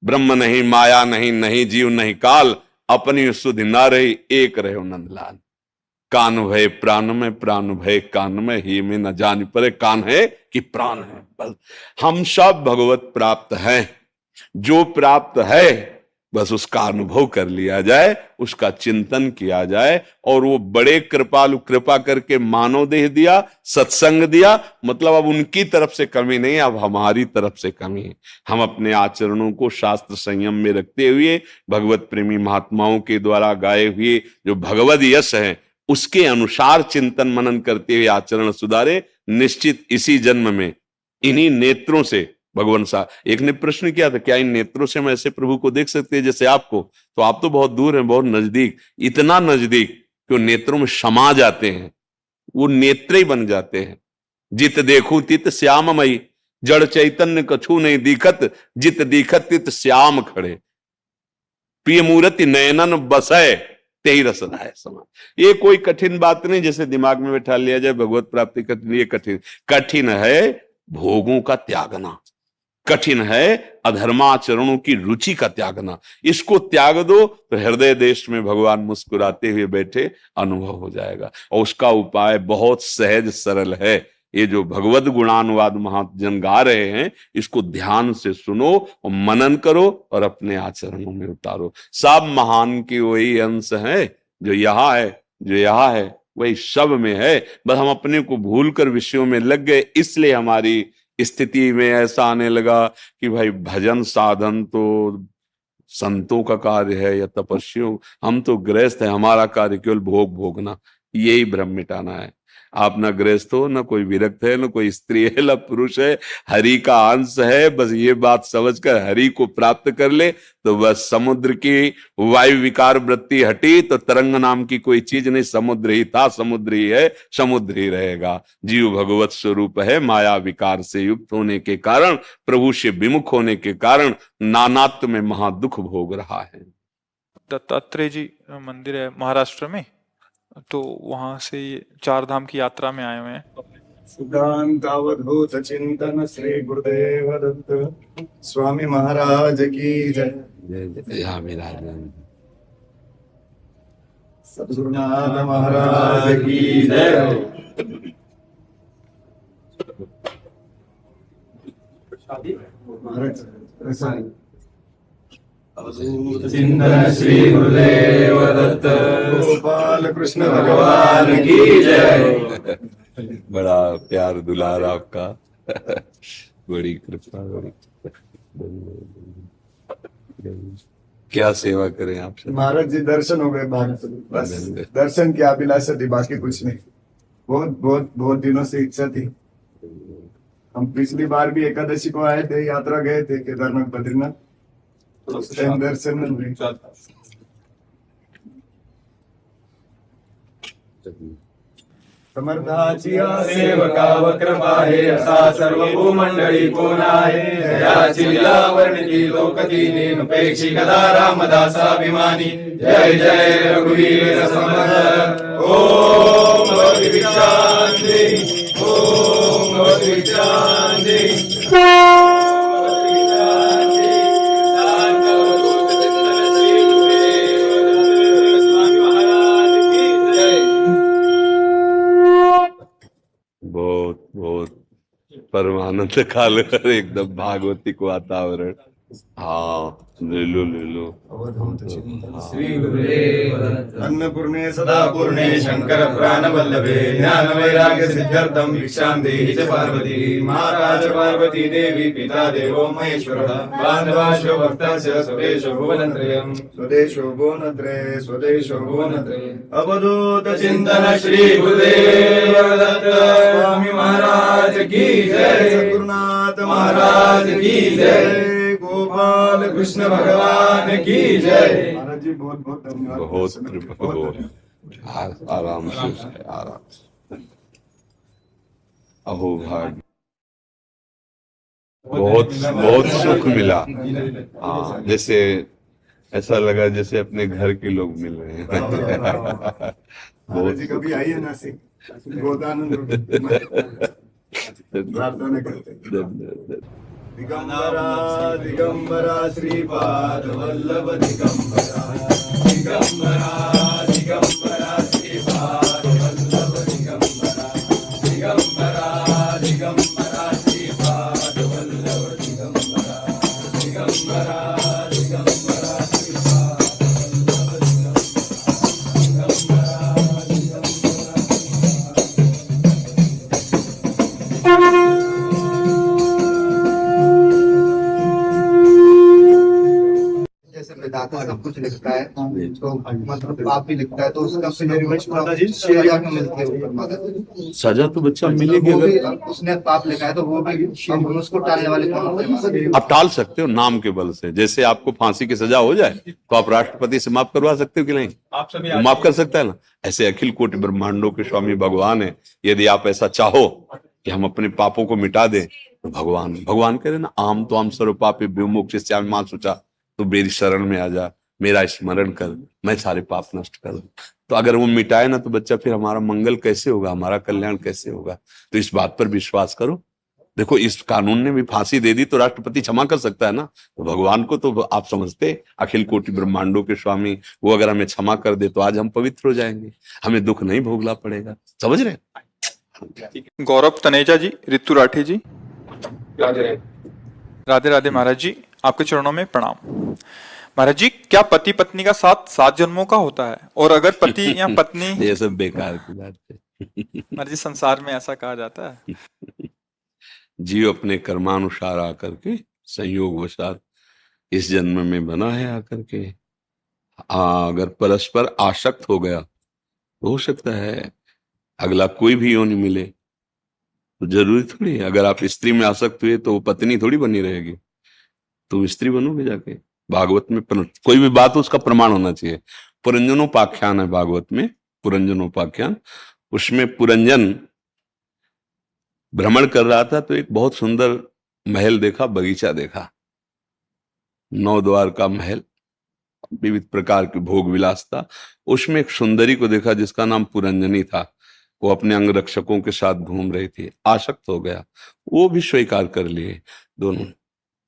ब्रह्म नहीं, माया नहीं, नहीं जीव नहीं काल, अपनी सुधि ना रही, एक रहे नंदलाल। कान भय प्राण में, प्राण भय कान में, ही में न जान पड़े कान है कि प्राण है। बस हम सब भगवत प्राप्त हैं। जो प्राप्त है बस उसका अनुभव कर लिया जाए, उसका चिंतन किया जाए, और वो बड़े कृपालु, कृपा करके मानव देह दिया, सत्संग दिया, मतलब अब उनकी तरफ से कमी नहीं, अब हमारी तरफ से कमी है। हम अपने आचरणों को शास्त्र संयम में रखते हुए, भगवत प्रेमी महात्माओं के द्वारा गाए हुए जो भगवद यश है उसके अनुसार चिंतन मनन करते हुए आचरण सुधारे। निश्चित इसी जन्म में इन्हीं नेत्रों से, भगवान साहब एक ने प्रश्न किया था, क्या इन नेत्रों से हम ऐसे प्रभु को देख सकते हैं जैसे आपको? तो आप तो बहुत दूर हैं, बहुत नजदीक, इतना नजदीक कि वो नेत्रों में समा जाते हैं, वो नेत्र ही बन जाते हैं। जित देखू तित श्याममयी, जड़ चैतन्य कछु नहीं दिखत, जित दिखत तित श्याम खड़े, प्रिय मूर्ति नयनन बसय, तेही रसना है समान। ये कोई कठिन बात नहीं जैसे दिमाग में बैठा लिया जाए भगवत प्राप्ति कठिन, ये कठिन कठिन है भोगों का त्यागना, कठिन है अधर्माचरणों की रुचि का त्यागना। इसको त्याग दो तो हृदय देश में भगवान मुस्कुराते हुए बैठे अनुभव हो जाएगा। और उसका उपाय बहुत सहज सरल है। ये जो भगवत गुणानुवाद महाजन गा रहे हैं, इसको ध्यान से सुनो और मनन करो और अपने आचरणों में उतारो। सब महान की वही अंश है जो यहाँ है, जो यहाँ है वही सब में है। बस हम अपने को भूलकर विषयों में लग गए, इसलिए हमारी स्थिति में ऐसा आने लगा कि भाई भजन साधन तो संतों का कार्य है या तपस्वियों, हम तो गृहस्थ है, हमारा कार्य केवल भोग भोगना, यही भ्रम मिटाना है। आप ना गृहस्थ हो, ना कोई विरक्त है, ना कोई स्त्री है, ना पुरुष है, हरि का अंश है। बस ये बात समझकर हरि को प्राप्त कर ले तो बस समुद्र की वायु विकार वृत्ति हटी तो तरंग नाम की कोई चीज नहीं, समुद्र ही था, समुद्र ही है, समुद्र ही रहेगा। जीव भगवत स्वरूप है, माया विकार से युक्त होने के कारण, प्रभु से विमुख होने के कारण नानात्व में महादुख भोग रहा है। दत्तात्रेय जी मंदिर है महाराष्ट्र में, तो वहां से ये चार धाम की यात्रा में आए हुए हैं। सिद्धांतावधूत चिंतन श्री गुरुदेव दत्त स्वामी महाराज की जय। सद्गुरुनाथ महाराज की जय। चिंतन श्री गुरुदेव दत्त गोपाल कृष्ण भगवान की जय। बड़ा प्यार दुलार आपका, बड़ी कृपा, बड़ी क्या सेवा करें आपसे। महाराज जी दर्शन हो गए बाहर, बस दर्शन की अभिलाषा थी, बाकी कुछ नहीं। बहुत बहुत बहुत दिनों से इच्छा थी। हम पिछली बार भी एकादशी को आए थे, यात्रा गए थे केदारनाथ बद्रीनाथ, उस टाइम दर्शन नहीं। समर्थाची सेवका वक्रपा हे असा सर्व भूमंडळी कोण आहे, जयाची लीला वर्णिती लोकदीनी नुपेक्षी कदा रामदासाभिमानी। जय जय रघुवीर समर्थ। ओम भगवती विचांदे, ओम भगवती विचांदे। बहुत बहुत परमानंद काल कर एकदम भागवती को वातावरण। हाँ ले लो ले लो। श्री गुरुदेव दत्त। अन्नपूर्णे सदा पूर्णे शंकर प्राण वल्लभे, ज्ञान वैराग्य सिद्ध्यर्थम भिक्षां देहि च पार्वती। महाराज पार्वती देवी पिता देवो महेश्वरः, बान्धवाश्च भक्ताश्च स्वदेशो भुवनत्रयम्। स्वदेशो भुवनत्रये, स्वदेशो भुवनत्रये। अवधूत चिंतन श्री गुरुदेव दत्त स्वामी महाराज की जय। सद्गुरुनाथ महाराज की जय। गोपाल कृष्ण भगवान की जय। महाराज जी बहुत बहुत धन्यवाद। बहुत कृपा, बहुत आराम से, आराम से। अहो भाग्य, बहुत बहुत सुख मिला। हाँ जैसे ऐसा लगा जैसे अपने घर के लोग मिल रहे हैं। महाराज जी कभी आइए नासिक, बहुत आनंद प्रार्थना करते हैं। दिगंबरा दिगंबरा श्रीपाद वल्लभ दिगंबरा दिगंबरा दिगंबरा श्रीपाद वल्लभ दिगंबरा दिगंबरा दिगंबरा श्रीपाद वल्लभ दिगंबरा दिगंबरा दिगंबरा श्रीपाद जैसे विधाता सब कुछ लिखता है तो मतलब पाप भी लिखता है तो उसका सजा क्यों मिलती है ऊपर माता जी? सजा तो बच्चा मिलेगी वो अगर भी उसने पाप लिखा है तो वो भी अब उसको टालने वाले कौन होते हैं माता जी? आप टाल सकते हो नाम के बल से। जैसे आपको फांसी की सजा हो जाए तो आप राष्ट्रपति से माफ करवा सकते हो कि नहीं? आप सभी वो माफ कर सकता है ना। ऐसे अखिल कोटि ब्रह्मांडों के स्वामी भगवान है। यदि आप ऐसा चाहो कि हम अपने पापों को मिटा दें तो भगवान कह रहे ना, आम तो हम सर्व पापी विमुक्त मां सोचा, तो मेरी शरण में आ जा, मेरा स्मरण कर, मैं सारे पाप नष्ट कर दूं। तो अगर वो मिटाए ना तो बच्चा फिर हमारा मंगल कैसे होगा, हमारा कल्याण कैसे होगा? तो इस बात पर विश्वास करो। देखो इस कानून ने भी फांसी दे दी तो राष्ट्रपति क्षमा कर सकता है ना। तो भगवान को तो आप समझते, अखिल कोटि ब्रह्मांडों के स्वामी, वो अगर हमें क्षमा कर दे तो आज हम पवित्र हो जाएंगे, हमें दुख नहीं भोगना पड़ेगा। समझ रहे? गौरव तनेजा जी, रितु राठी जी, राधे राधे महाराज जी, आपके चरणों में प्रणाम। महाराज जी, क्या पति पत्नी का साथ 7 जन्मों का होता है? और अगर पति या पत्नी ये सब बेकार की बात है। महाराज जी, संसार में ऐसा कहा जाता है। जीव अपने कर्मानुसार आकर के संयोग वशात इस जन्म में बना है आकर के। अगर परस्पर आसक्त हो गया तो हो सकता है अगला कोई भी योनि मिले। तो जरूरी थोड़ी है अगर आप स्त्री में आसक्त हुए तो वो पत्नी थोड़ी बनी रहेगी, तुम स्त्री बनोगे जाके। भागवत में कोई भी बात हो उसका प्रमाण होना चाहिए। पुरंजनोपाख्यान है भागवत में, पुरंजनोपाख्यान। उसमें पुरंजन भ्रमण कर रहा था तो एक बहुत सुंदर महल देखा, बगीचा देखा, 9 द्वार का महल, विविध प्रकार के भोग विलास था। उसमें एक सुंदरी को देखा जिसका नाम पुरंजनी था। वो अपने अंग रक्षकों के साथ घूम रही थी, आसक्त हो गया। वो भी स्वीकार कर लिए दोनों।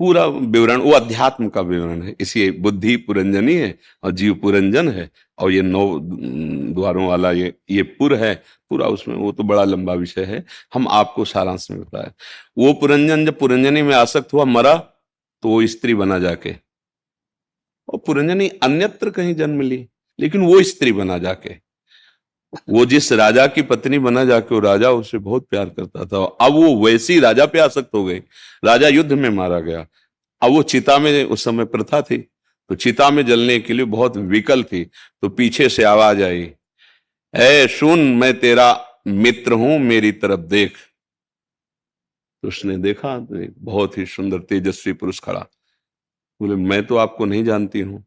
पूरा विवरण वो अध्यात्म का विवरण है। इसी बुद्धि पुरंजनी है और जीव पुरंजन है, और ये 9 द्वारों वाला ये पुर है पूरा। उसमें वो तो बड़ा लंबा विषय है, हम आपको सारांश में बताया। वो पुरंजन जब पुरंजनी में आसक्त हुआ, मरा, तो वो स्त्री बना जाके। और पुरंजनी अन्यत्र कहीं जन्म ली, लेकिन वो स्त्री बना जाके। वो जिस राजा की पत्नी बना जाके, वो राजा उससे बहुत प्यार करता था। अब वो वैसी राजा पे आसक्त हो गई, राजा युद्ध में मारा गया। अब वो चिता में, उस समय प्रथा थी तो चिता में जलने के लिए बहुत विकल थी। तो पीछे से आवाज आई, ऐ सुन, मैं तेरा मित्र हूं, मेरी तरफ देख। तो उसने देखा तो एक बहुत ही सुंदर तेजस्वी पुरुष खड़ा। बोले, मैं तो आपको नहीं जानती हूं।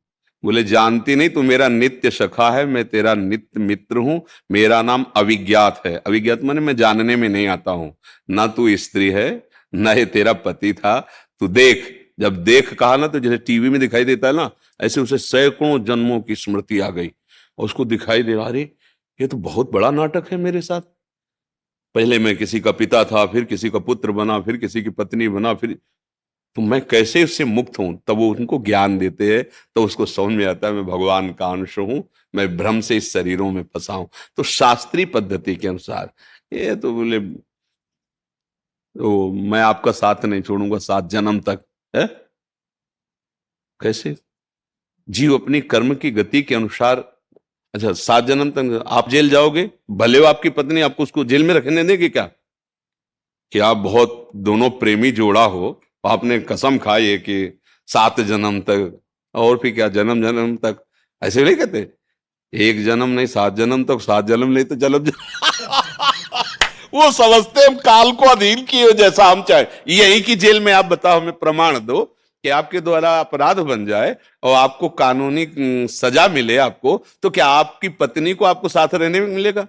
बोले, जानती नहीं तो मेरा नित्य सखा है, मैं तेरा नित्य मित्र हूं, मेरा नाम अविज्ञात है। अविज्ञात माने मैं जानने में नहीं आता हूं। ना तू स्त्री है, ना ये तेरा पति था, तू देख। जब देख कहा ना, तो जैसे टीवी में दिखाई देता है ना, ऐसे उसे सैकड़ों जन्मों की स्मृति आ गई और उसको दिखाई दे रहा, अरे ये तो बहुत बड़ा नाटक है मेरे साथ। पहले मैं किसी का पिता था, फिर किसी का पुत्र बना, फिर किसी की पत्नी बना, फिर तो मैं कैसे उससे मुक्त हूं। तब वो उनको ज्ञान देते हैं तो उसको समझ में आता है मैं भगवान का अंश हूं, मैं भ्रम से इस शरीरों में फंसा हूं। तो शास्त्रीय पद्धति के अनुसार ये तो बोले, तो मैं आपका साथ नहीं छोड़ूंगा 7 जन्म तक है। कैसे? जीव अपनी कर्म की गति के अनुसार, अच्छा 7 जन्म तक आप जेल जाओगे, भले हो आपकी पत्नी, आपको उसको जेल में रखने देगी क्या? कि आप बहुत दोनों प्रेमी जोड़ा हो, आपने कसम खाई है कि 7 जन्म तक, और फिर क्या जन्म जन्म तक, ऐसे नहीं कहते? 1 जन्म नहीं 7 जन्म तक, 7 जन्म नहीं तो जन्म वो समझते हम काल को अधीन किए जैसा हम चाहे। यही की जेल में आप बताओ, हमें प्रमाण दो कि आपके द्वारा अपराध बन जाए और आपको कानूनी सजा मिले आपको, तो क्या आपकी पत्नी को आपको साथ रहने में मिलेगा?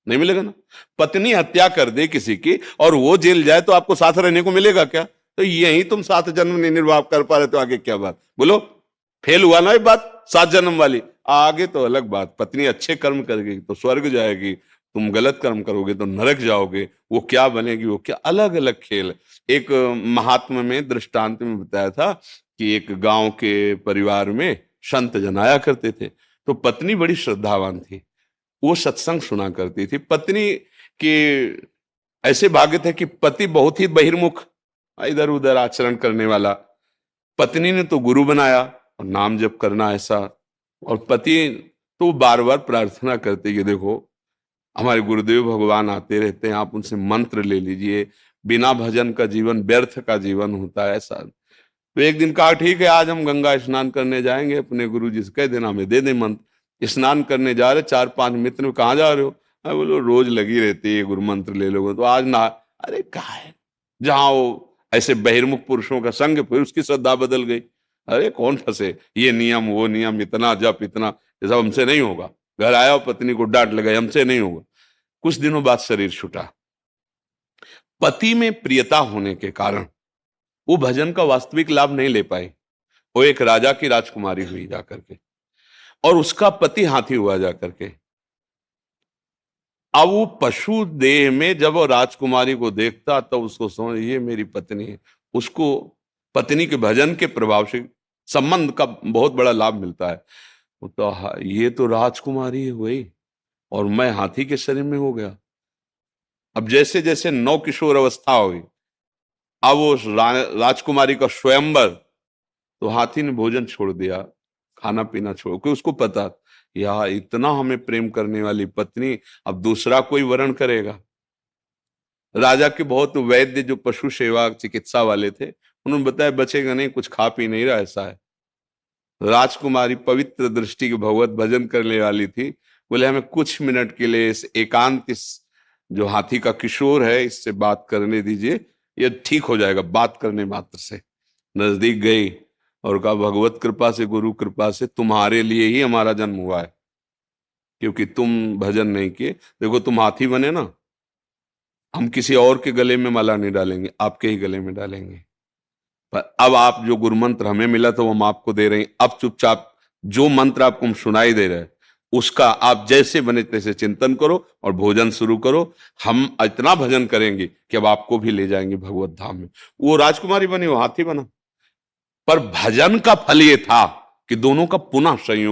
नहीं मिलेगा ना। पत्नी हत्या कर दे किसी की और वो जेल जाए तो आपको साथ रहने को मिलेगा क्या? तो यही तुम 7 जन्म नहीं निर्वाह कर पा रहे तो आगे क्या बात? बोलो, फेल हुआ ना ये बात 7 जन्म वाली। आगे तो अलग बात, पत्नी अच्छे कर्म कर गई तो स्वर्ग जाएगी, तुम गलत कर्म करोगे तो नरक जाओगे, वो क्या बनेगी, वो क्या, अलग अलग खेल। एक महात्मा में दृष्टांत में बताया था कि एक गांव के परिवार में संत जन आया करते थे, तो पत्नी बड़ी श्रद्धावान थी, वो सत्संग सुना करती थी। पत्नी के ऐसे भाग्य थे कि पति बहुत ही बहिर्मुख, इधर उधर आचरण करने वाला, पत्नी ने तो गुरु बनाया और नाम जप करना ऐसा, और पति तो बार बार प्रार्थना करते कि देखो हमारे गुरुदेव भगवान आते रहते हैं, आप उनसे मंत्र ले लीजिए, बिना भजन का जीवन व्यर्थ का जीवन होता है ऐसा। तो एक दिन कहा ठीक है आज हम गंगा स्नान करने जाएंगे, अपने गुरु जी से कह देना हमें दे दे मंत्र। स्नान करने जा रहे, 4-5 मित्र, कहाँ जा रहे हो? मैं बोलो रोज लगी रहती है गुरु मंत्र ले लोगे तो आज ना। अरे कहा है, जहाँ वो ऐसे बहिर्मुख पुरुषों का संग, फिर उसकी श्रद्धा बदल गई। अरे कौन फंसे, ये नियम वो नियम, इतना जप इतना, ये सब हमसे नहीं होगा। घर आया और पत्नी को डांट लगाई, हमसे नहीं होगा। कुछ दिनों बाद शरीर छूटा। पति में प्रियता होने के कारण वो भजन का वास्तविक लाभ नहीं ले पाई। वो एक राजा की राजकुमारी हुई जाकर के, और उसका पति हाथी हुआ जाकर के। अब वो पशु देह में जब वो राजकुमारी को देखता तब उसको समझ ये मेरी पत्नी है। उसको पत्नी के भजन के प्रभाव से संबंध का बहुत बड़ा लाभ मिलता है। वो तो ये तो राजकुमारी हुई और मैं हाथी के शरीर में हो गया। अब जैसे जैसे नौ किशोर अवस्था हुई, अब वो राजकुमारी का स्वयंवर, तो हाथी ने भोजन छोड़ दिया, खाना पीना छोड़, क्योंकि उसको पता या इतना हमें प्रेम करने वाली पत्नी अब दूसरा कोई वर्ण करेगा। राजा के बहुत वैद्य जो पशु सेवा चिकित्सा वाले थे, उन्होंने बताया बचेगा नहीं, कुछ खा पी नहीं रहा, ऐसा है। राजकुमारी पवित्र दृष्टि के भगवत भजन करने वाली थी, बोले हमें कुछ मिनट के लिए इस एकांत, इस जो हाथी का किशोर है इससे बात करने दीजिए, ये ठीक हो जाएगा बात करने मात्र से। नजदीक गई और कहा भगवत कृपा से, गुरु कृपा से तुम्हारे लिए ही हमारा जन्म हुआ है, क्योंकि तुम भजन नहीं किए। देखो तुम हाथी बने ना, हम किसी और के गले में माला नहीं डालेंगे, आपके ही गले में डालेंगे। पर अब आप जो गुरु मंत्र हमें मिला था वो हम आपको दे रहे हैं। अब चुपचाप जो मंत्र आपको हम सुनाई दे रहे हैं उसका आप जैसे बने तैसे चिंतन करो और भोजन शुरू करो। हम इतना भजन करेंगे कि अब आपको भी ले जाएंगे भगवत धाम में। वो राजकुमारी बनी, वो हाथी बना। पर भजन का फल ये था कि दोनों का पुनः संयोग